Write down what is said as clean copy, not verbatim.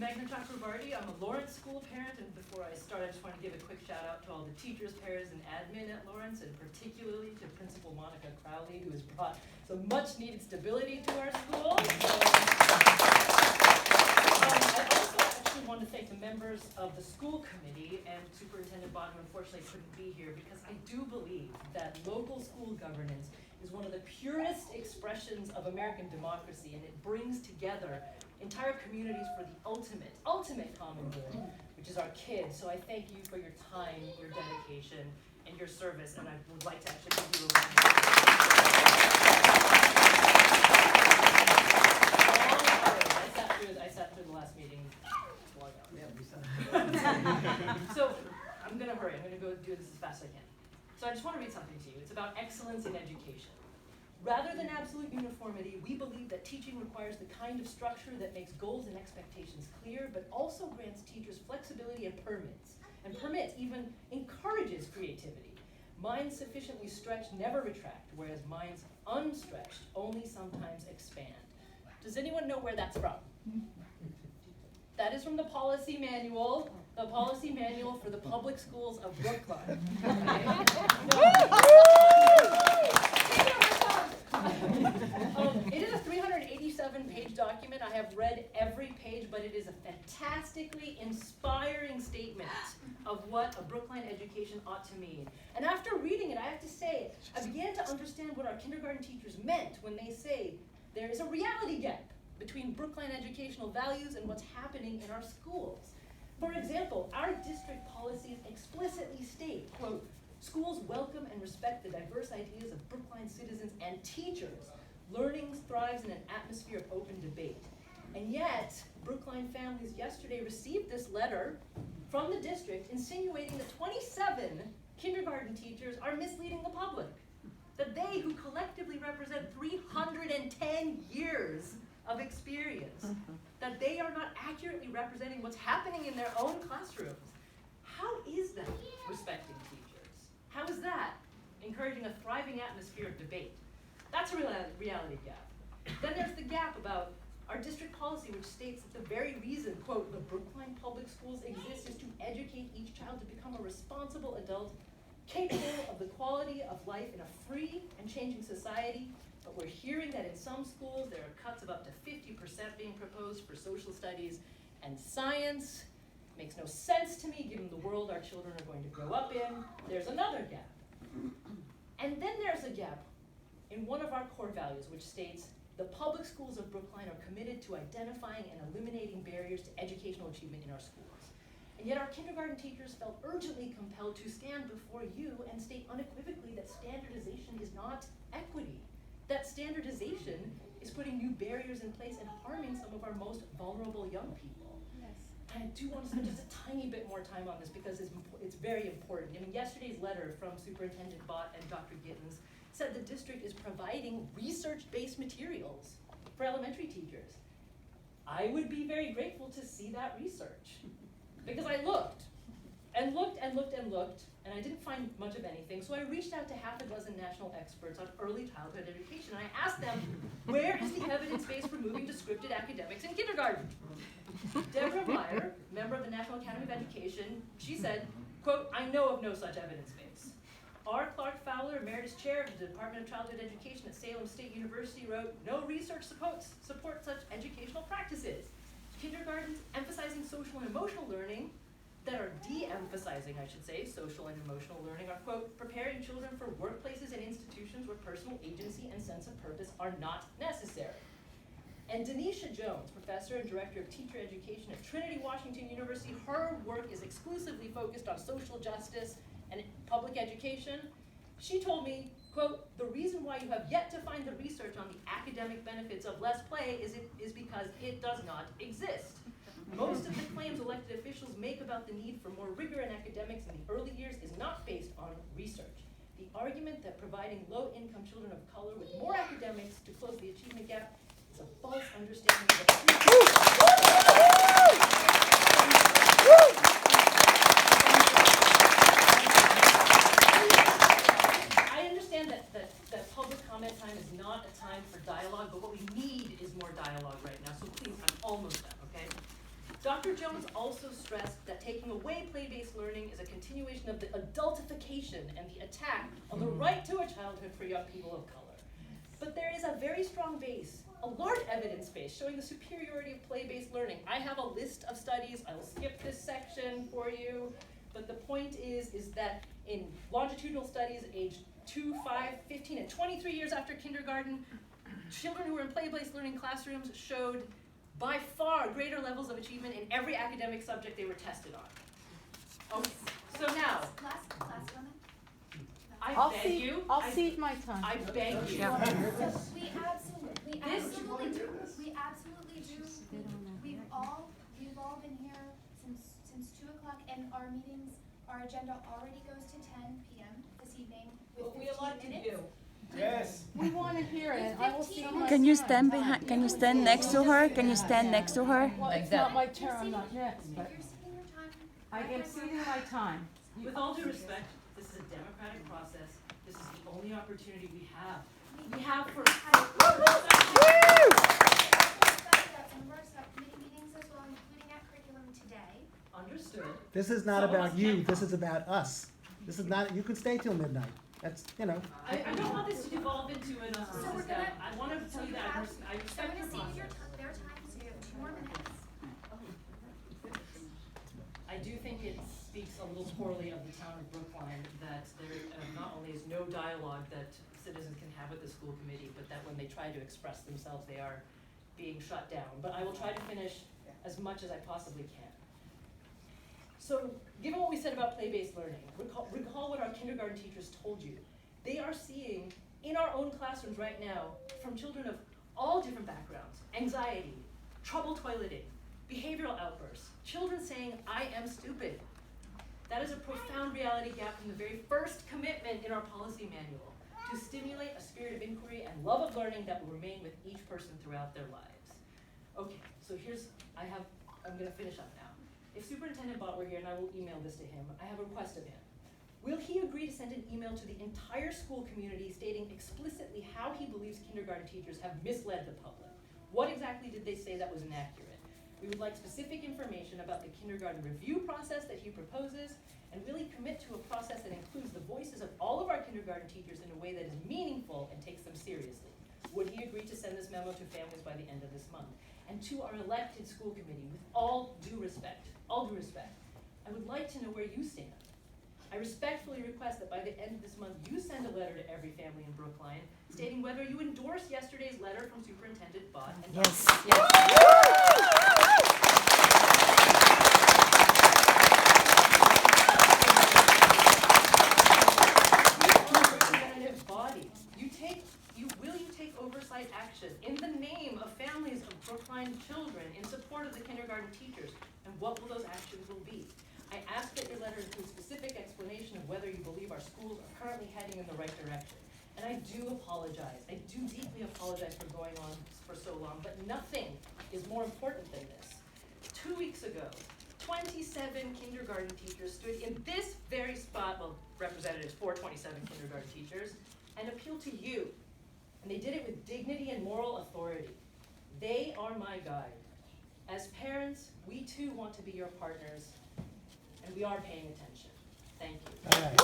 Meghna Chakrabarti. I'm a Lawrence School parent, and before I start, I just want to give a quick shout out to all the teachers, paras, and admin at Lawrence, and particularly to Principal Monica Crowley, who has brought some much needed stability to our school. I also actually want to thank the members of the school committee and Superintendent Bott, who unfortunately couldn't be here, because I do believe that local school governance is one of the purest expressions of American democracy, and it brings together entire communities for the ultimate common good, which is our kids. So I thank you for your time, your dedication, and your service, and I would like to actually give you a round of applause. I sat through the last meeting. So I'm going to hurry. I'm going to go do this as fast as I can. So I just want to read something to you. It's about excellence in education. Rather than absolute uniformity, we believe that teaching requires the kind of structure that makes goals and expectations clear, but also grants teachers flexibility and permits, even encourages creativity. Minds sufficiently stretched never retract, whereas minds unstretched only sometimes expand. Does anyone know where that's from? That is from the policy manual for the public schools of Brookline. It is a 387-page document. I have read every page, but it is a fantastically inspiring statement of what a Brookline education ought to mean. And after reading it, I have to say, I began to understand what our kindergarten teachers meant when they say there is a reality gap between Brookline educational values and what's happening in our schools. For example, our district policies explicitly state, quote, schools welcome and respect the diverse ideas of Brookline citizens and teachers. Learning thrives in an atmosphere of open debate. And yet, Brookline families yesterday received this letter from the district insinuating that 27 kindergarten teachers are misleading the public. That they, who collectively represent 310 years of experience, that they are not accurately representing what's happening in their own classrooms. How is that respecting teachers? How is that encouraging a thriving atmosphere of debate? That's a reality gap. Then there's the gap about our district policy, which states that the very reason, quote, the Brookline public schools exist is to educate each child to become a responsible adult capable of the quality of life in a free and changing society. But we're hearing that in some schools there are cuts of up to 50% being proposed for social studies and science. Makes no sense to me given the world our children are going to grow up in. There's another gap. And then there's a gap in one of our core values, which states the public schools of Brookline are committed to identifying and eliminating barriers to educational achievement in our schools. And yet our kindergarten teachers felt urgently compelled to stand before you and state unequivocally that standardization is not equity. That standardization is putting new barriers in place and harming some of our most vulnerable young people. Yes. And I do want to spend just a tiny bit more time on this because it's very important. I mean, yesterday's letter from Superintendent Bott and Dr. Gittens said the district is providing research-based materials for elementary teachers. I would be very grateful to see that research because I looked, and I didn't find much of anything, so I reached out to half a dozen national experts on early childhood education, and I asked them, where is the evidence base for moving to scripted academics in kindergarten? Deborah Meyer, member of the National Academy of Education, she said, quote, I know of no such evidence base. R. Clark Fowler, Emeritus Chair of the Department of Childhood Education at Salem State University, wrote, no research support such educational practices. Kindergartens emphasizing social and emotional learning that are de-emphasizing, I should say, social and emotional learning are, quote, preparing children for workplaces and institutions where personal agency and sense of purpose are not necessary. And Denisha Jones, professor and director of teacher education at Trinity Washington University, her work is exclusively focused on social justice and public education. She told me, quote, the reason why you have yet to find the research on the academic benefits of less play is because it does not exist. Most of the claims elected officials make about the need for more rigor in academics in the early years is not based on research. The argument that providing low-income children of color with more academics to close the achievement gap is a false understanding of the I understand that public comment time is not a time for dialogue, but what we need is more dialogue right now, so please, I'm almost done, okay? Dr. Dr. Jones also stressed that taking away play-based learning is a continuation of the adultification and the attack on the right to a childhood for young people of color. But there is a very strong base, a large evidence base, showing the superiority of play-based learning. I have a list of studies. I will skip this section for you. But the point is that in longitudinal studies aged 2, 5, 15, and 23 years after kindergarten, children who were in play-based learning classrooms showed by far greater levels of achievement in every academic subject they were tested on. Okay, so now, I'll cede my time. I beg you. We absolutely do. We've all been here since 2 o'clock, and our meetings, our agenda already goes to 10 p.m. this evening with 15 minutes. Yes. We want to hear it. I will cede my Can you time. stand behind? Can you stand next to her? Can you stand next to her? Well, it's not my turn. I'm not next, If but you're ceding your time, I am ceding my time. With all due respect, this is a democratic process. This is the only opportunity we have. We have for some of our subcommittee meetings as well, including at curriculum today. understood. This is not about you, this is about us. This is not, you can stay till midnight. That's, you know. I don't want this to devolve into an us So versus we're them. gonna- I want to tell you that I So respect I'm your gonna cede process. their time, so you have 2 more minutes. I do think it speaks a little poorly of the town of Brookline that there not only is no dialogue that citizens can have with the school committee, but that when they try to express themselves, they are being shut down. But I will try to finish as much as I possibly can. So, given what we said about play-based learning, recall what our kindergarten teachers told you. They are seeing in our own classrooms right now, from children of all different backgrounds, anxiety, trouble toileting, behavioral outbursts, children saying, "I am stupid." That is a profound reality gap from the very first commitment in our policy manual, to stimulate a spirit of inquiry and love of learning that will remain with each person throughout their lives. Okay, so I'm gonna finish up now. If Superintendent Bott were here, and I will email this to him, I have a request of him. Will he agree to send an email to the entire school community stating explicitly how he believes kindergarten teachers have misled the public? What exactly did they say that was inaccurate? We would like specific information about the kindergarten review process that he proposes, and really commit to a process that includes the voices of all of our kindergarten teachers in a way that is meaningful and takes them seriously. Would he agree to send this memo to families by the end of this month? And to our elected school committee, with all due respect, I would like to know where you stand. I respectfully request that by the end of this month, you send a letter to every family in Brookline stating whether you endorse yesterday's letter from Superintendent Bott and Yes. representative body. Will you take oversight action in the name of families of Brookline children in support of the kindergarten teachers? And what will those actions will be? I ask that your letter include specific explanation of whether you believe our schools are currently heading in the right direction. And I do apologize. I do deeply apologize for going on for so long, but nothing is more important than this. 2 weeks ago, 27 kindergarten teachers stood in this very spot, well, representatives for 27 kindergarten teachers, and appealed to you. And they did it with dignity and moral authority. They are my guide. As parents, we too want to be your partners, and we are paying attention. Thank you. All right.